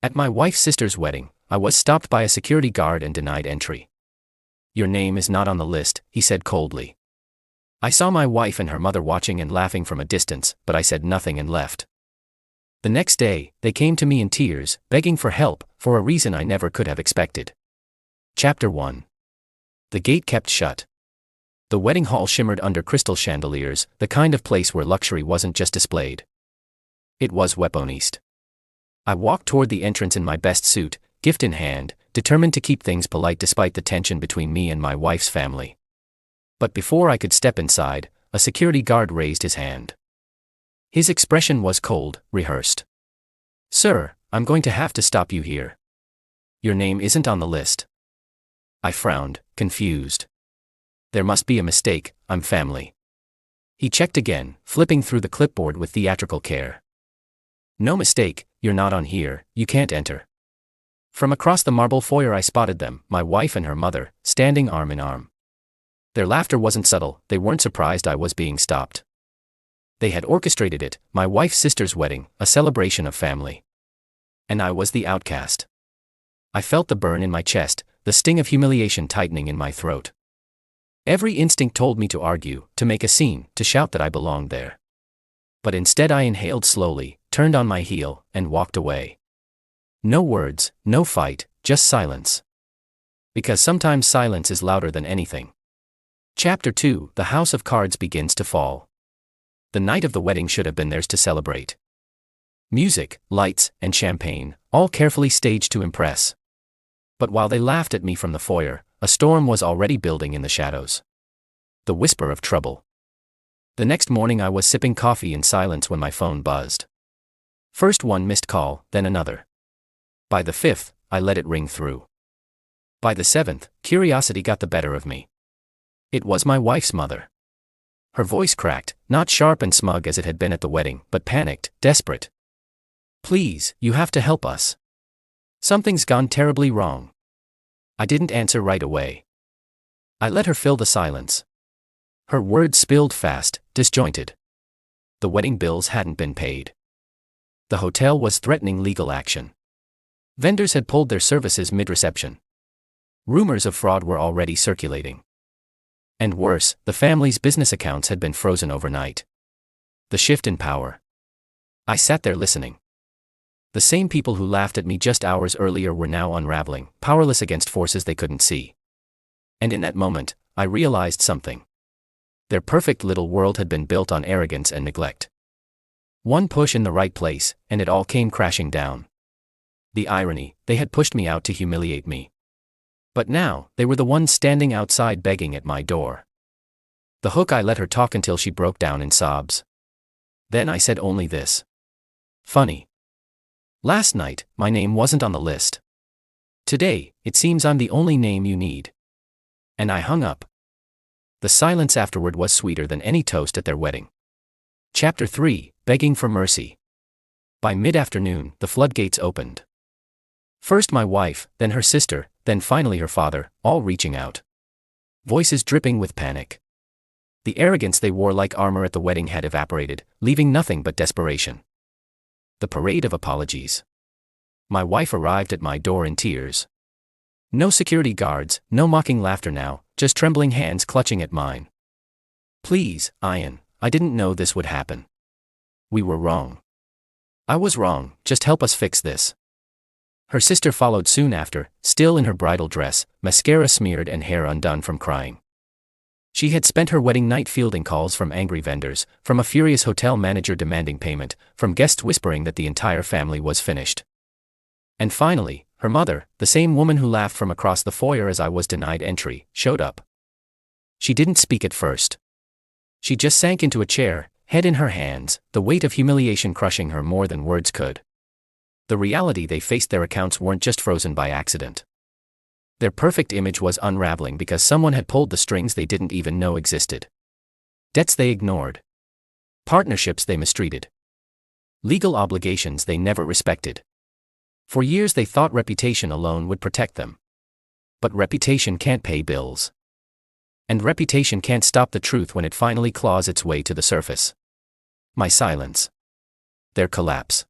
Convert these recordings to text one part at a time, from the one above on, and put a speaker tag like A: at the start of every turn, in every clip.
A: At my wife's sister's wedding, I was stopped by a security guard and denied entry. "Your name is not on the list," he said coldly. I saw my wife and her mother watching and laughing from a distance, but I said nothing and left. The next day, they came to me in tears, begging for help, for a reason I never could have expected. Chapter 1. The gate kept shut. The wedding hall shimmered under crystal chandeliers, the kind of place where luxury wasn't just displayed. It was weaponized. I walked toward the entrance in my best suit, gift in hand, determined to keep things polite despite the tension between me and my wife's family. But before I could step inside, a security guard raised his hand. His expression was cold, rehearsed. "Sir, I'm going to have to stop you here. Your name isn't on the list." I frowned, confused. There must be a mistake, I'm family. He checked again, flipping through the clipboard with theatrical care. "No mistake, you're not on here, you can't enter." From across the marble foyer I spotted them, my wife and her mother, standing arm in arm. Their laughter wasn't subtle, they weren't surprised I was being stopped. They had orchestrated it, my wife's sister's wedding, a celebration of family. And I was the outcast. I felt the burn in my chest, the sting of humiliation tightening in my throat. Every instinct told me to argue, to make a scene, to shout that I belonged there. But instead I inhaled slowly, turned on my heel, and walked away. No words, no fight, just silence. Because sometimes silence is louder than anything. Chapter 2. The House of Cards begins to fall. The night of the wedding should have been theirs to celebrate. Music, lights, and champagne, all carefully staged to impress. But while they laughed at me from the foyer, a storm was already building in the shadows. The whisper of trouble. The next morning I was sipping coffee in silence when my phone buzzed. First one missed call, then another. By the 5th, I let it ring through. By the 7th, curiosity got the better of me. It was my wife's mother. Her voice cracked, not sharp and smug as it had been at the wedding, but panicked, desperate. "Please, you have to help us. Something's gone terribly wrong." I didn't answer right away. I let her fill the silence. Her words spilled fast, disjointed. The wedding bills hadn't been paid. The hotel was threatening legal action. Vendors had pulled their services mid-reception. Rumors of fraud were already circulating. And worse, the family's business accounts had been frozen overnight. The shift in power. I sat there listening. The same people who laughed at me just hours earlier were now unraveling, powerless against forces they couldn't see. And in that moment, I realized something. Their perfect little world had been built on arrogance and neglect. One push in the right place, and it all came crashing down. The irony, they had pushed me out to humiliate me. But now, they were the ones standing outside begging at my door. The hook. I let her talk until she broke down in sobs. Then I said only this. "Funny. Last night, my name wasn't on the list. Today, it seems I'm the only name you need." And I hung up. The silence afterward was sweeter than any toast at their wedding. Chapter 3. Begging for Mercy. By mid-afternoon, the floodgates opened. First my wife, then her sister, then finally her father, all reaching out. Voices dripping with panic. The arrogance they wore like armor at the wedding had evaporated, leaving nothing but desperation. The parade of apologies. My wife arrived at my door in tears. No security guards, no mocking laughter now, just trembling hands clutching at mine. "Please, Ian, I didn't know this would happen. We were wrong. I was wrong, just help us fix this." Her sister followed soon after, still in her bridal dress, mascara smeared and hair undone from crying. She had spent her wedding night fielding calls from angry vendors, from a furious hotel manager demanding payment, from guests whispering that the entire family was finished. And finally, her mother, the same woman who laughed from across the foyer as I was denied entry, showed up. She didn't speak at first. She just sank into a chair, head in her hands, the weight of humiliation crushing her more than words could. The reality they faced, their accounts weren't just frozen by accident. Their perfect image was unraveling because someone had pulled the strings they didn't even know existed. Debts they ignored. Partnerships they mistreated. Legal obligations they never respected. For years they thought reputation alone would protect them. But reputation can't pay bills. And reputation can't stop the truth when it finally claws its way to the surface. My silence. Their collapse.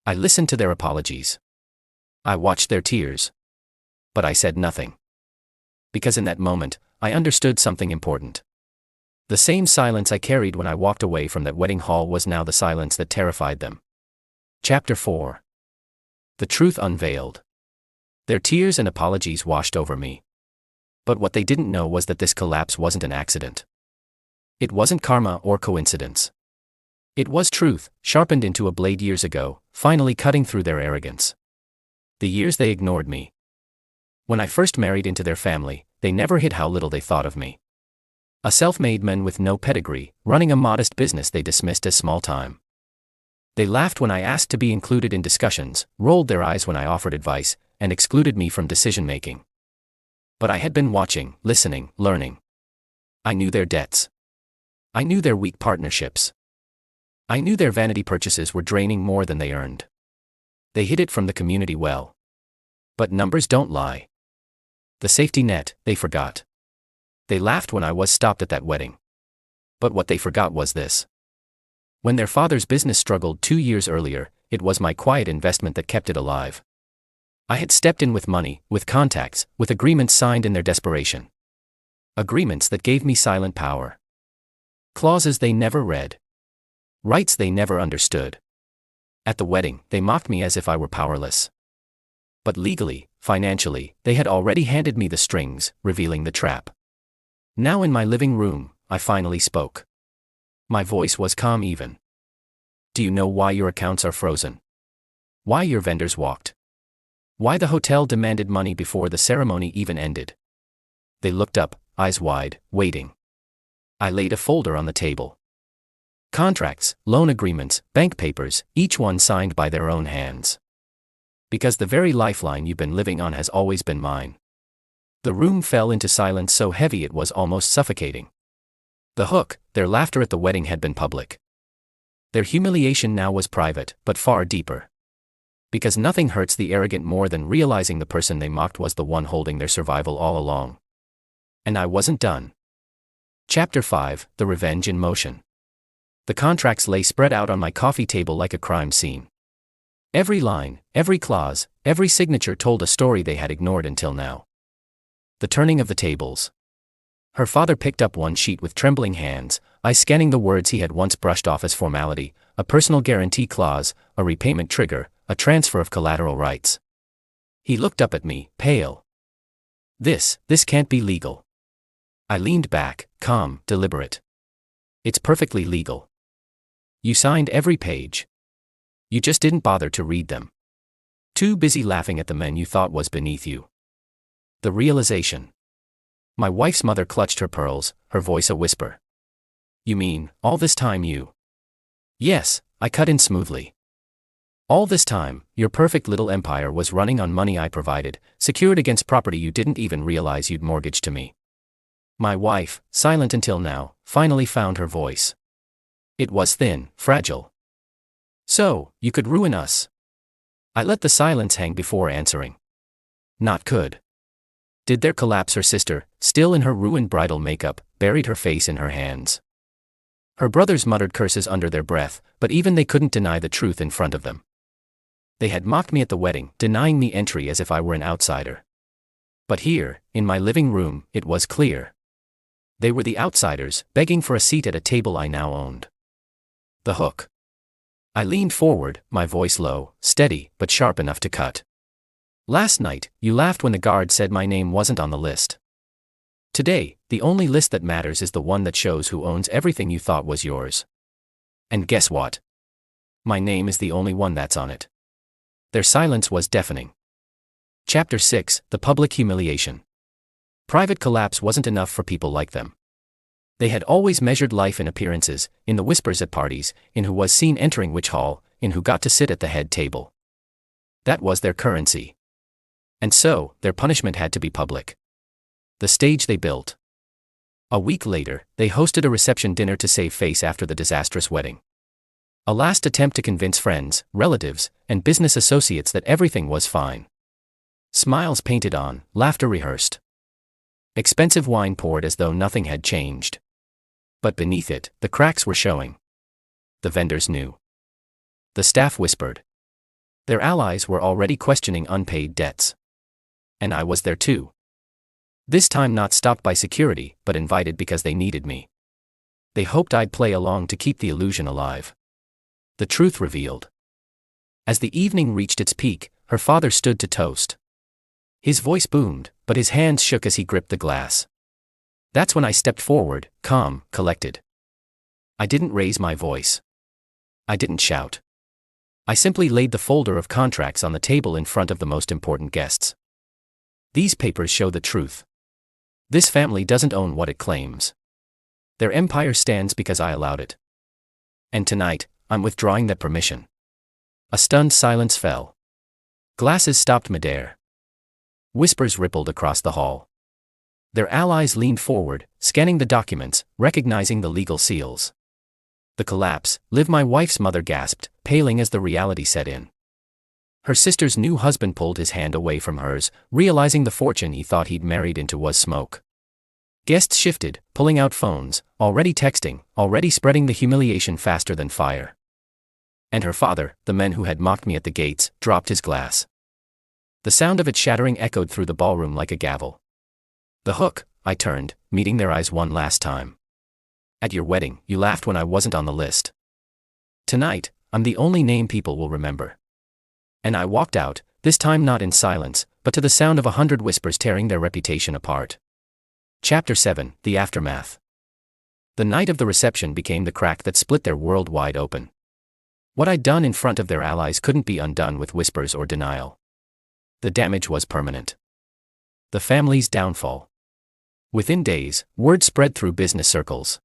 A: I listened to their apologies. I watched their tears. But I said nothing. Because in that moment, I understood something important. The same silence I carried when I walked away from that wedding hall was now the silence that terrified them. Chapter 4. The truth unveiled. Their tears and apologies washed over me. But what they didn't know was that this collapse wasn't an accident. It wasn't karma or coincidence. It was truth, sharpened into a blade years ago, finally cutting through their arrogance. The years they ignored me. When I first married into their family, they never hid how little they thought of me. A self-made man with no pedigree, running a modest business they dismissed as small time. They laughed when I asked to be included in discussions, rolled their eyes when I offered advice, and excluded me from decision-making. But I had been watching, listening, learning. I knew their debts. I knew their weak partnerships. I knew their vanity purchases were draining more than they earned. They hid it from the community well. But numbers don't lie. The safety net, they forgot. They laughed when I was stopped at that wedding. But what they forgot was this. When their father's business struggled 2 years earlier, it was my quiet investment that kept it alive. I had stepped in with money, with contacts, with agreements signed in their desperation. Agreements that gave me silent power. Clauses they never read. Rights they never understood. At the wedding, they mocked me as if I were powerless. But legally, financially, they had already handed me the strings, revealing the trap. Now in my living room, I finally spoke. My voice was calm even. Do you know why your accounts are frozen? Why your vendors walked? Why the hotel demanded money before the ceremony even ended? They looked up, eyes wide, waiting. I laid a folder on the table. Contracts, loan agreements, bank papers, each one signed by their own hands. Because the very lifeline you've been living on has always been mine. The room fell into silence so heavy it was almost suffocating. The hook, their laughter at the wedding had been public. Their humiliation now was private, but far deeper. Because nothing hurts the arrogant more than realizing the person they mocked was the one holding their survival all along. And I wasn't done. Chapter 5, The Revenge in Motion. The contracts lay spread out on my coffee table like a crime scene. Every line, every clause, every signature told a story they had ignored until now. The turning of the tables. Her father picked up one sheet with trembling hands, eyes scanning the words he had once brushed off as formality, a personal guarantee clause, a repayment trigger, a transfer of collateral rights. He looked up at me, pale. This can't be legal. I leaned back, calm, deliberate. It's perfectly legal. You signed every page. You just didn't bother to read them. Too busy laughing at the men you thought was beneath you. The realization. My wife's mother clutched her pearls, her voice a whisper. You mean, all this time you? Yes, I cut in smoothly. All this time, your perfect little empire was running on money I provided, secured against property you didn't even realize you'd mortgaged to me. My wife, silent until now, finally found her voice. It was thin, fragile. So, you could ruin us. I let the silence hang before answering. Not could. Did there collapse her sister, still in her ruined bridal makeup, buried her face in her hands. Her brothers muttered curses under their breath, but even they couldn't deny the truth in front of them. They had mocked me at the wedding, denying me entry as if I were an outsider. But here, in my living room, it was clear. They were the outsiders, begging for a seat at a table I now owned. The hook. I leaned forward, my voice low, steady, but sharp enough to cut. Last night, you laughed when the guard said my name wasn't on the list. Today, the only list that matters is the one that shows who owns everything you thought was yours. And guess what? My name is the only one that's on it. Their silence was deafening. Chapter 6, The Public Humiliation. Private collapse wasn't enough for people like them. They had always measured life in appearances, in the whispers at parties, in who was seen entering which hall, in who got to sit at the head table. That was their currency. And so, their punishment had to be public. The stage they built. A week later, they hosted a reception dinner to save face after the disastrous wedding. A last attempt to convince friends, relatives, and business associates that everything was fine. Smiles painted on, laughter rehearsed. Expensive wine poured as though nothing had changed. But beneath it, the cracks were showing. The vendors knew. The staff whispered. Their allies were already questioning unpaid debts. And I was there too. This time not stopped by security, but invited because they needed me. They hoped I'd play along to keep the illusion alive. The truth revealed. As the evening reached its peak, her father stood to toast. His voice boomed, but his hands shook as he gripped the glass. That's when I stepped forward, calm, collected. I didn't raise my voice. I didn't shout. I simply laid the folder of contracts on the table in front of the most important guests. These papers show the truth. This family doesn't own what it claims. Their empire stands because I allowed it. And tonight, I'm withdrawing that permission. A stunned silence fell. Glasses stopped midair. Whispers rippled across the hall. Their allies leaned forward, scanning the documents, recognizing the legal seals. The collapse, Liv, my wife's mother, gasped, paling as the reality set in. Her sister's new husband pulled his hand away from hers, realizing the fortune he thought he'd married into was smoke. Guests shifted, pulling out phones, already texting, already spreading the humiliation faster than fire. And her father, the man who had mocked me at the gates, dropped his glass. The sound of it shattering echoed through the ballroom like a gavel. The hook, I turned, meeting their eyes one last time. At your wedding, you laughed when I wasn't on the list. Tonight, I'm the only name people will remember. And I walked out, this time not in silence, but to the sound of 100 whispers tearing their reputation apart. Chapter 7, The Aftermath. The night of the reception became the crack that split their world wide open. What I'd done in front of their allies couldn't be undone with whispers or denial. The damage was permanent. The family's downfall. Within days, word spread through business circles.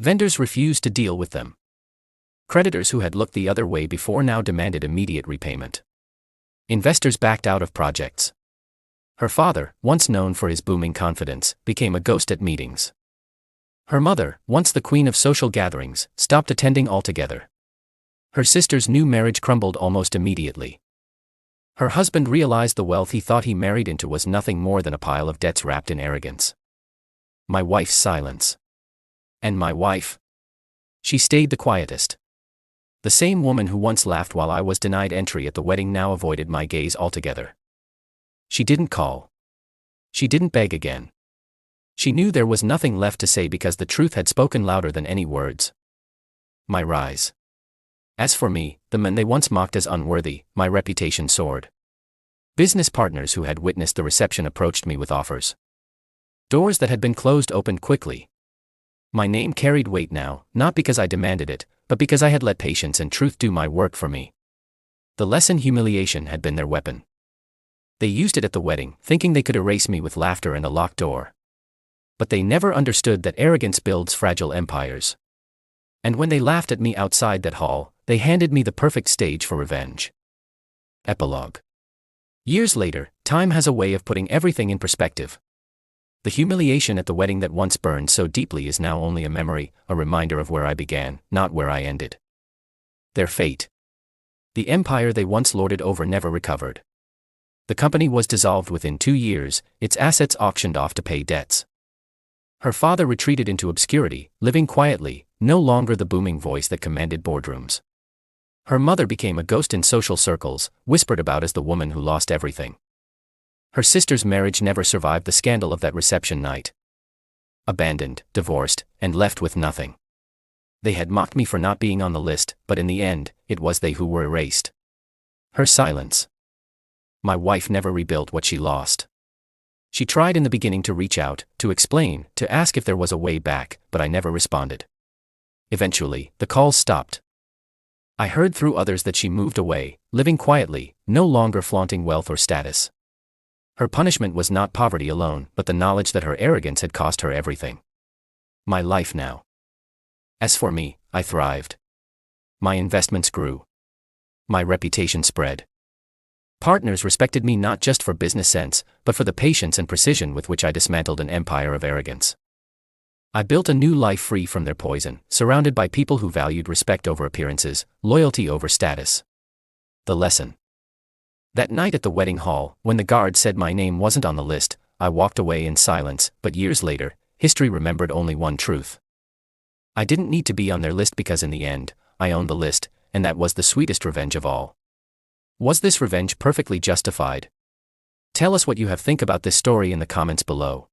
A: Vendors refused to deal with them. Creditors who had looked the other way before now demanded immediate repayment. Investors backed out of projects. Her father, once known for his booming confidence, became a ghost at meetings. Her mother, once the queen of social gatherings, stopped attending altogether. Her sister's new marriage crumbled almost immediately. Her husband realized the wealth he thought he married into was nothing more than a pile of debts wrapped in arrogance. My wife's silence. And my wife? She stayed the quietest. The same woman who once laughed while I was denied entry at the wedding now avoided my gaze altogether. She didn't call. She didn't beg again. She knew there was nothing left to say because the truth had spoken louder than any words. My rise. As for me, the men they once mocked as unworthy, my reputation soared. Business partners who had witnessed the reception approached me with offers. Doors that had been closed opened quickly. My name carried weight now, not because I demanded it, but because I had let patience and truth do my work for me. The lesson humiliation had been their weapon. They used it at the wedding, thinking they could erase me with laughter and a locked door. But they never understood that arrogance builds fragile empires. And when they laughed at me outside that hall, they handed me the perfect stage for revenge. Epilogue. Years later, time has a way of putting everything in perspective. The humiliation at the wedding that once burned so deeply is now only a memory, a reminder of where I began, not where I ended. Their fate. The empire they once lorded over never recovered. The company was dissolved within 2 years, its assets auctioned off to pay debts. Her father retreated into obscurity, living quietly, no longer the booming voice that commanded boardrooms. Her mother became a ghost in social circles, whispered about as the woman who lost everything. Her sister's marriage never survived the scandal of that reception night. Abandoned, divorced, and left with nothing. They had mocked me for not being on the list, but in the end, it was they who were erased. Her silence. My wife never rebuilt what she lost. She tried in the beginning to reach out, to explain, to ask if there was a way back, but I never responded. Eventually, the calls stopped. I heard through others that she moved away, living quietly, no longer flaunting wealth or status. Her punishment was not poverty alone, but the knowledge that her arrogance had cost her everything. My life now. As for me, I thrived. My investments grew. My reputation spread. Partners respected me not just for business sense, but for the patience and precision with which I dismantled an empire of arrogance. I built a new life free from their poison, surrounded by people who valued respect over appearances, loyalty over status. The lesson. That night at the wedding hall, when the guard said my name wasn't on the list, I walked away in silence, but years later, history remembered only one truth. I didn't need to be on their list because in the end, I owned the list, and that was the sweetest revenge of all. Was this revenge perfectly justified? Tell us what you think about this story in the comments below.